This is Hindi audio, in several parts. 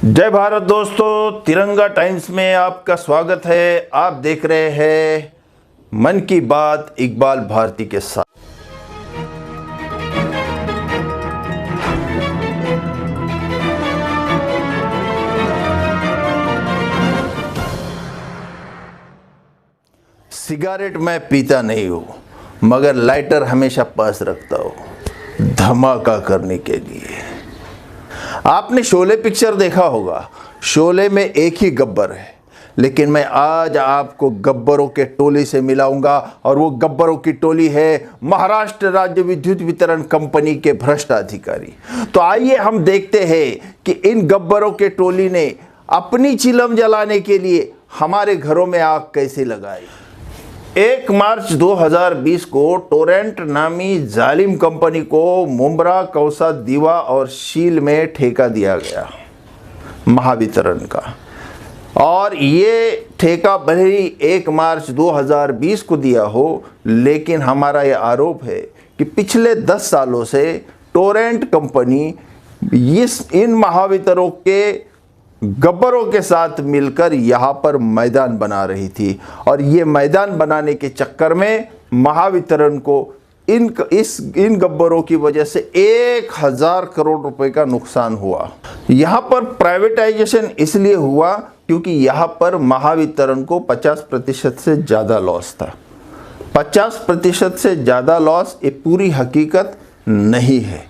जय भारत दोस्तों, तिरंगा टाइम्स में आपका स्वागत है। आप देख रहे हैं मन की बात इकबाल भारती के साथ। सिगरेट मैं पीता नहीं हूँ, मगर लाइटर हमेशा पास रखता हूँ धमाका करने के लिए। आपने शोले पिक्चर देखा होगा। शोले में एक ही गब्बर है, लेकिन मैं आज आपको गब्बरों के टोली से मिलाऊंगा, और वो गब्बरों की टोली है महाराष्ट्र राज्य विद्युत वितरण कंपनी के भ्रष्ट अधिकारी। तो आइए हम देखते हैं कि इन गब्बरों के टोली ने अपनी चिलम जलाने के लिए हमारे घरों में आग कैसे लगाई। 1 मार्च 2020 को टोरेंट नामी जालिम कंपनी को मुंब्रा, कौसा, दीवा और शील में ठेका दिया गया महावितरण का। और ये ठेका भले ही 1 मार्च 2020 को दिया हो, लेकिन हमारा ये आरोप है कि पिछले 10 सालों से टोरेंट कंपनी इन महावितरों के गब्बरों के साथ मिलकर यहाँ पर मैदान बना रही थी। और ये मैदान बनाने के चक्कर में महावितरण को इन गब्बरों की वजह से 1000 करोड़ रुपए का नुकसान हुआ। यहाँ पर प्राइवेटाइजेशन इसलिए हुआ क्योंकि यहाँ पर महावितरण को 50% से ज़्यादा लॉस था। 50% से ज़्यादा लॉस ये पूरी हकीकत नहीं है,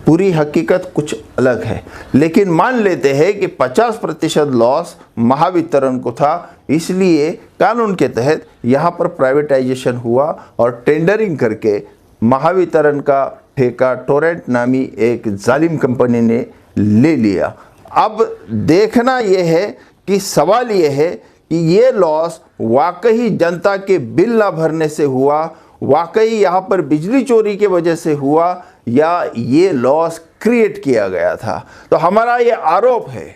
पूरी हकीकत कुछ अलग है। लेकिन मान लेते हैं कि 50% लॉस महावितरण को था, इसलिए कानून के तहत यहाँ पर प्राइवेटाइजेशन हुआ और टेंडरिंग करके महावितरण का ठेका टोरेंट नामी एक जालिम कंपनी ने ले लिया। अब देखना यह है कि सवाल यह है कि ये लॉस वाकई जनता के बिल ना भरने से हुआ, वाकई यहाँ पर बिजली चोरी की वजह से हुआ, या ये लॉस क्रिएट किया गया था। तो हमारा ये आरोप है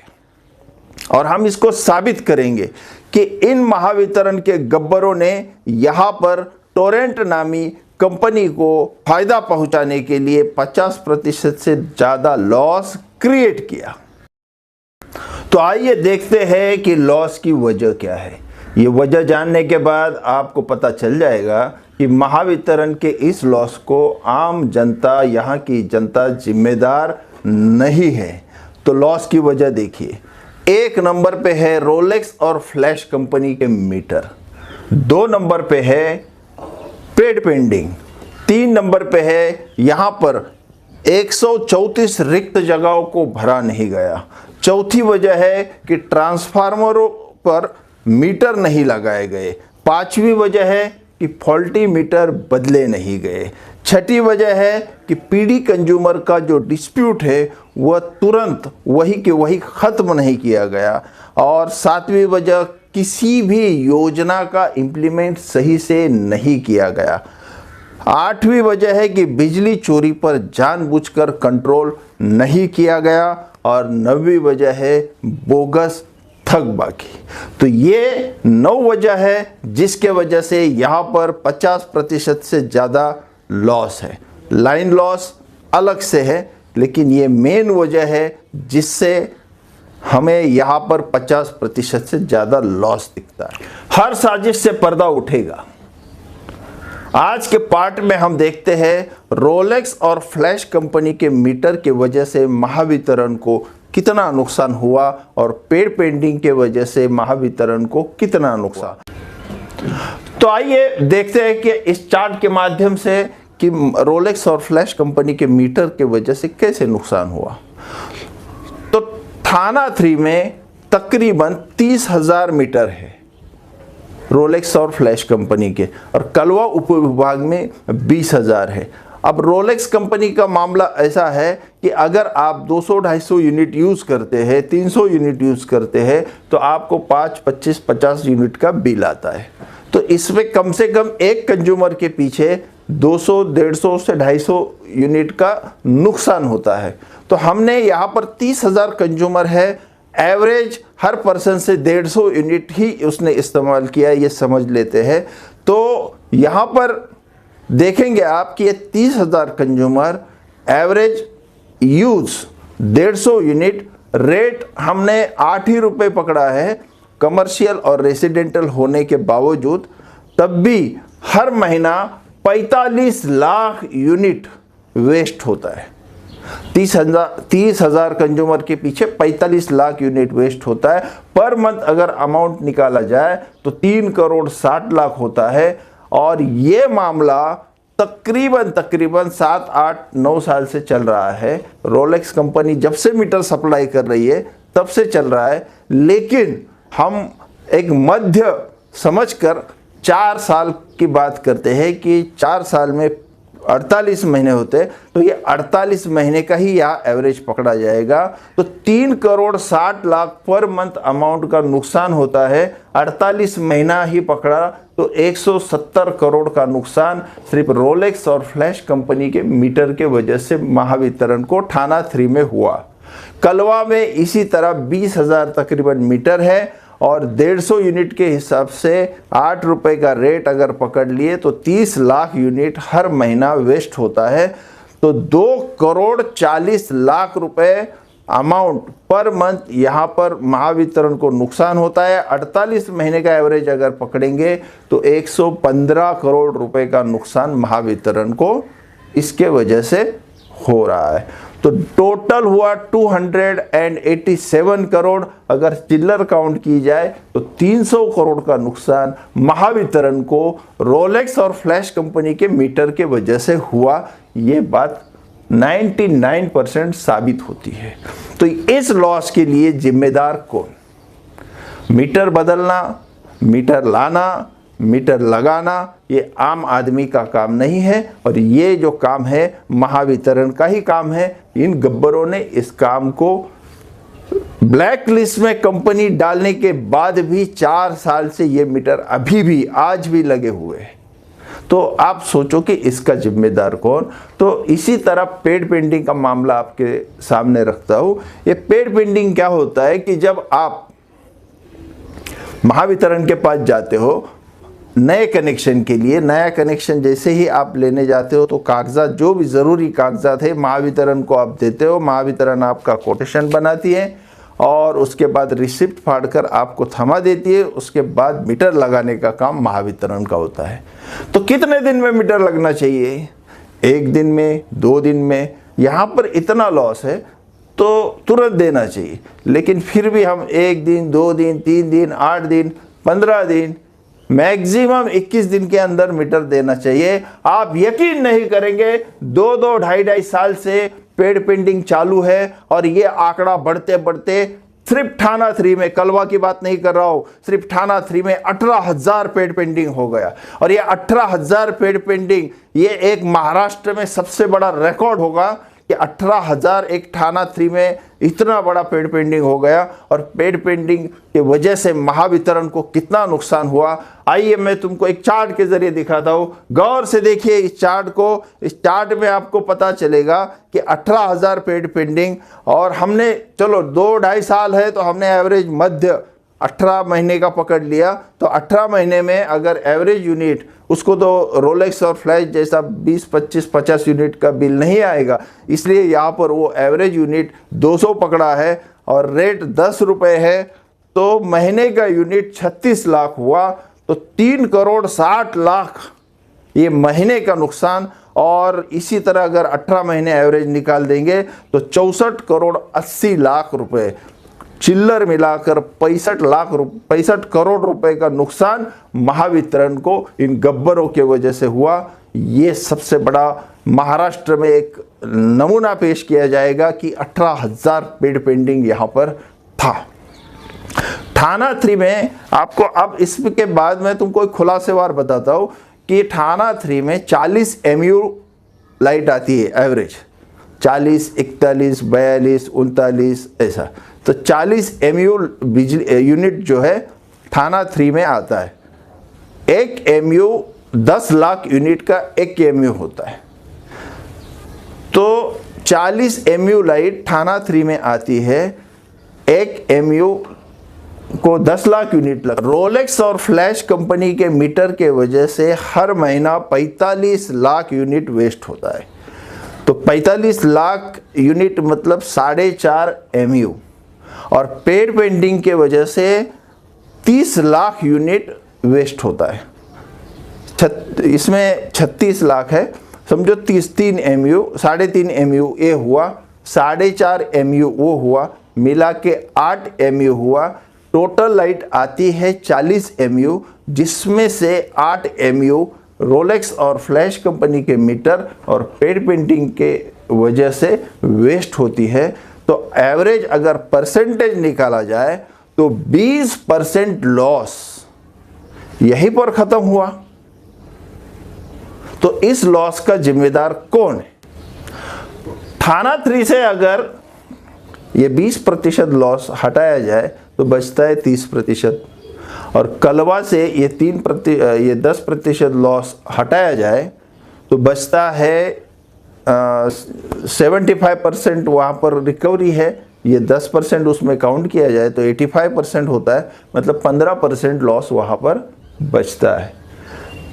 और हम इसको साबित करेंगे कि इन महावितरण के गब्बरों ने यहाँ पर टोरेंट नामी कंपनी को फायदा पहुंचाने के लिए 50% से ज़्यादा लॉस क्रिएट किया। तो आइए देखते हैं कि लॉस की वजह क्या है। ये वजह जानने के बाद आपको पता चल जाएगा कि महावितरण के इस लॉस को आम जनता, यहाँ की जनता जिम्मेदार नहीं है। तो लॉस की वजह देखिए। 1 नंबर पे है रोलेक्स और फ्लैश कंपनी के मीटर। 2 नंबर पे है पेड पेंडिंग। 3 नंबर पे है यहाँ पर 134 रिक्त जगहों को भरा नहीं गया। चौथी वजह है कि ट्रांसफार्मरों पर मीटर नहीं लगाए गए। 5वीं वजह है कि फॉल्टी मीटर बदले नहीं गए। 6ठी वजह है कि पीडी कंज्यूमर का जो डिस्प्यूट है वह तुरंत वही के वही ख़त्म नहीं किया गया। और 7वीं वजह, किसी भी योजना का इम्प्लीमेंट सही से नहीं किया गया। 8वीं वजह है कि बिजली चोरी पर जानबूझकर कंट्रोल नहीं किया गया। और 9वीं वजह है बोगस थकबाकी। तो ये 9 वजह है जिसके वजह से यहाँ पर 50% से ज़्यादा लॉस है। लाइन लॉस अलग से है, लेकिन ये मेन वजह है जिससे हमें यहाँ पर 50% से ज़्यादा लॉस दिखता है। हर साजिश से पर्दा उठेगा। आज के पार्ट में हम देखते हैं रोलेक्स और फ्लैश कंपनी के मीटर के वजह से महावितरण को कितना नुकसान हुआ और पेड पेंडिंग के वजह से महावितरण को कितना नुकसान। तो आइए देखते हैं कि इस चार्ट के माध्यम से कि रोलेक्स और फ्लैश कंपनी के मीटर के वजह से कैसे नुकसान हुआ। तो थाना 3 में तकरीबन 30,000 मीटर है रोलेक्स और फ्लैश कंपनी के, और कलवा उप विभाग में 20,000 है। अब रोलेक्स कंपनी का मामला ऐसा है कि अगर आप 200-250 यूनिट यूज़ करते हैं, 300 यूनिट यूज़ करते हैं, तो आपको 5, 25, 50 यूनिट का बिल आता है। तो इसमें कम से कम एक कंज्यूमर के पीछे 200, 150 से 250 यूनिट का नुकसान होता है। तो हमने यहाँ पर 30,000 कंज्यूमर है, एवरेज हर पर्सन से 150 यूनिट ही उसने इस्तेमाल किया, ये समझ लेते हैं। तो यहाँ पर देखेंगे आप कि ये 30,000 consumer average use 150 unit rate हमने 8 ही रुपये पकड़ा है कमर्शियल और रेसिडेंटल होने के बावजूद, तब भी हर महीना 45 लाख यूनिट वेस्ट होता है। 30,000 कंज्यूमर के पीछे 45 लाख यूनिट वेस्ट होता है। पर मंथ अगर अमाउंट निकाला जाए तो 3 करोड़ 60 लाख होता है। और ये मामला तकरीबन 7, 8, 9 साल से चल रहा है। रोलेक्स कंपनी जब से मीटर सप्लाई कर रही है तब से चल रहा है, लेकिन हम एक मध्य समझकर 4 साल की बात करते हैं कि 4 साल में 48 महीने होते, तो ये 48 महीने का ही यहाँ एवरेज पकड़ा जाएगा। तो 3 crore 60 lakh per month amount का नुकसान होता है। 48 महीना ही पकड़ा तो 170 करोड़ का नुकसान सिर्फ रोलेक्स और फ्लैश कंपनी के मीटर के वजह से महावितरण को थाना 3 में हुआ। कलवा में इसी तरह 20,000 तकरीबन मीटर है और 150 यूनिट के हिसाब से 8 रुपए का रेट अगर पकड़ लिए तो 30 लाख यूनिट हर महीना वेस्ट होता है। तो 2 करोड़ 40 लाख रुपए अमाउंट पर मंथ यहाँ पर महावितरण को नुकसान होता है। 48 महीने का एवरेज अगर पकड़ेंगे तो 115 करोड़ रुपए का नुकसान महावितरण को इसके वजह से हो रहा है। तो टोटल हुआ 287 करोड़। अगर चिल्लर काउंट की जाए तो 300 करोड़ का नुकसान महावितरण को रोलेक्स और फ्लैश कंपनी के मीटर के वजह से हुआ। ये बात 99% साबित होती है। तो इस लॉस के लिए जिम्मेदार कौन? मीटर बदलना, मीटर लाना, मीटर लगाना ये आम आदमी का काम नहीं है, और ये जो काम है महावितरण का ही काम है। इन गब्बरों ने इस काम को ब्लैक लिस्ट में कंपनी डालने के बाद भी 4 साल से ये मीटर अभी भी आज भी लगे हुए हैं। तो आप सोचो कि इसका जिम्मेदार कौन? तो इसी तरह पेड पेंडिंग का मामला आपके सामने रखता हूँ। ये पेड पेंडिंग क्या होता है कि जब आप महावितरण के पास जाते हो नए कनेक्शन के लिए, नया कनेक्शन जैसे ही आप लेने जाते हो तो कागजात, जो भी ज़रूरी कागजात है महावितरण को आप देते हो। महावितरण आपका कोटेशन बनाती है और उसके बाद रिसिप्ट फाड़कर आपको थमा देती है। उसके बाद मीटर लगाने का काम महावितरण का होता है। तो कितने दिन में मीटर लगना चाहिए? 1 दिन में, 2 दिन में? यहाँ पर इतना लॉस है तो तुरंत देना चाहिए, लेकिन फिर भी हम 1 दिन, 2 दिन, 3 दिन, 8 दिन, 15 दिन, मैक्सिमम 21 दिन के अंदर मीटर देना चाहिए। आप यकीन नहीं करेंगे 2-2, 2.5 साल से पेड पेंडिंग चालू है और ये आंकड़ा बढ़ते बढ़ते सिर्फ थाना 3 में, कलवा की बात नहीं कर रहा हूं, सिर्फ थाना 3 में 18,000 पेड पेंडिंग हो गया। और ये 18,000 पेड पेंडिंग ये एक महाराष्ट्र में सबसे बड़ा रिकॉर्ड होगा कि 18,000 एक थाना 3 में इतना बड़ा पेड पेंडिंग हो गया। और पेड पेंडिंग के वजह से महावितरण को कितना नुकसान हुआ, आइए मैं तुमको एक चार्ट के जरिए दिखाता हूँ। गौर से देखिए इस चार्ट को। इस चार्ट में आपको पता चलेगा कि 18,000 पेड पेंडिंग, और हमने चलो 2-2.5 साल है तो हमने एवरेज मध्य 18 महीने का पकड़ लिया। तो 18 महीने में अगर एवरेज यूनिट, उसको तो रोलेक्स और फ्लैश जैसा 20, 25, 50 यूनिट का बिल नहीं आएगा, इसलिए यहाँ पर वो एवरेज यूनिट 200 पकड़ा है और रेट 10 रुपये है। तो महीने का यूनिट 36 लाख हुआ। तो 3 करोड़ 60 लाख ये महीने का नुकसान। और इसी तरह अगर 18 महीने एवरेज निकाल देंगे तो 64 करोड़ 80 लाख रुपए, चिल्लर मिलाकर 65 करोड़ रुपए का नुकसान महावितरण को इन गब्बरों के वजह से हुआ। ये सबसे बड़ा महाराष्ट्र में एक नमूना पेश किया जाएगा कि 18,000 पेड पेंडिंग यहाँ पर था। थाना 3 में आपको, अब इसके बाद मैं तुमको एक खुलासेवार बताता हूँ कि थाना 3 में 40 MU लाइट आती है एवरेज, 40, 41, 42, 39 ऐसा। तो 40 MU बिजली यूनिट जो है थाना 3 में आता है। 1 MU 10 लाख यूनिट का 1 MU होता है। तो 40 MU लाइट थाना 3 में आती है, 1 MU को 10 लाख यूनिट लग। रोलेक्स और फ्लैश कंपनी के मीटर के वजह से हर महीना 45 लाख यूनिट वेस्ट होता है। तो 45 लाख यूनिट मतलब 4.5 MU, और पेड पेंटिंग के वजह से 30 लाख यूनिट वेस्ट होता है। इसमें 36 लाख है, समझो 3 MU, 3.5 MU ये हुआ, 4.5 MU वो हुआ, मिला के 8 MU हुआ। टोटल लाइट आती है 40 MU, जिसमें से 8 MU रोलेक्स और फ्लैश कंपनी के मीटर और पेड पेंटिंग के वजह से वेस्ट होती है। तो एवरेज अगर परसेंटेज निकाला जाए तो 20% लॉस यहीं पर खत्म हुआ। तो इस लॉस का जिम्मेदार कौन है? थाना 3 से अगर ये 20% लॉस हटाया जाए तो बचता है 30%, और कलवा से ये 10% लॉस हटाया जाए तो बचता है 75%। वहाँ पर रिकवरी है, ये 10% उसमें काउंट किया जाए तो 85% होता है, मतलब 15% लॉस वहाँ पर बचता है।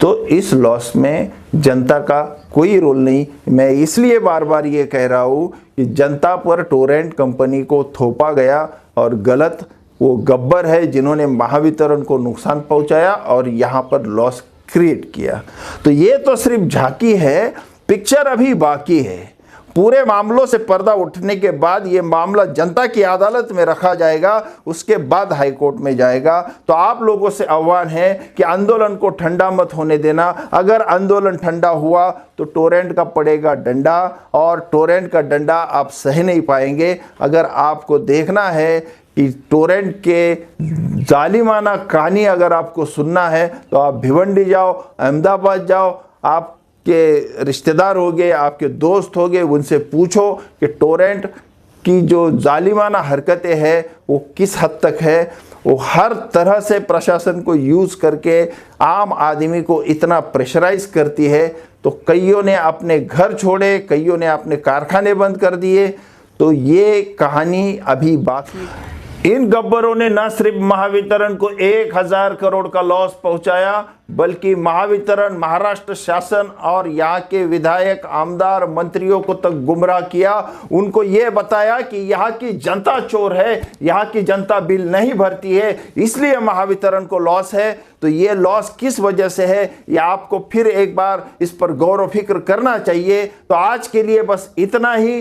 तो इस लॉस में जनता का कोई रोल नहीं। मैं इसलिए बार बार ये कह रहा हूँ कि जनता पर टोरेंट कंपनी को थोपा गया और गलत, वो गब्बर है जिन्होंने महावितरण को नुकसान पहुंचाया और यहाँ पर लॉस क्रिएट किया। तो ये तो सिर्फ झांकी है, पिक्चर अभी बाकी है। पूरे मामलों से पर्दा उठने के बाद ये मामला जनता की अदालत में रखा जाएगा, उसके बाद हाई कोर्ट में जाएगा। तो आप लोगों से आह्वान है कि आंदोलन को ठंडा मत होने देना। अगर आंदोलन ठंडा हुआ तो टोरेंट का पड़ेगा डंडा, और टोरेंट का डंडा आप सह नहीं पाएंगे। अगर आपको देखना है कि टोरेंट के जालिमाना कहानी अगर आपको सुनना है तो आप भिवंडी जाओ, अहमदाबाद जाओ, आप के रिश्तेदार हो गए, आपके दोस्त हो गए, उनसे पूछो कि टोरेंट की जो जालिमाना हरकतें हैं वो किस हद तक है। वो हर तरह से प्रशासन को यूज़ करके आम आदमी को इतना प्रेशराइज करती है। तो कईयों ने अपने घर छोड़े, कईयों ने अपने कारखाने बंद कर दिए। तो ये कहानी अभी बाकी। इन गब्बरों ने न सिर्फ महावितरण को 1000 करोड़ का लॉस पहुंचाया, बल्कि महावितरण, महाराष्ट्र शासन और यहाँ के विधायक, आमदार, मंत्रियों को तक गुमराह किया। उनको ये बताया कि यहाँ की जनता चोर है, यहाँ की जनता बिल नहीं भरती है, इसलिए महावितरण को लॉस है। तो ये लॉस किस वजह से है, ये आपको फिर एक बार इस पर गौर व फिक्र करना चाहिए। तो आज के लिए बस इतना ही,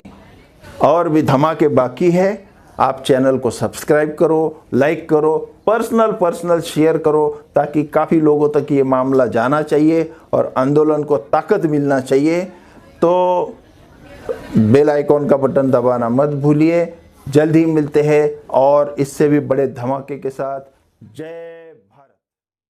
और भी धमाके है। आप चैनल को सब्सक्राइब करो, लाइक करो, पर्सनल शेयर करो, ताकि काफ़ी लोगों तक ये मामला जाना चाहिए और आंदोलन को ताकत मिलना चाहिए। तो बेल आइकॉन का बटन दबाना मत भूलिए। जल्द ही मिलते हैं और इससे भी बड़े धमाके के साथ। जय भारत।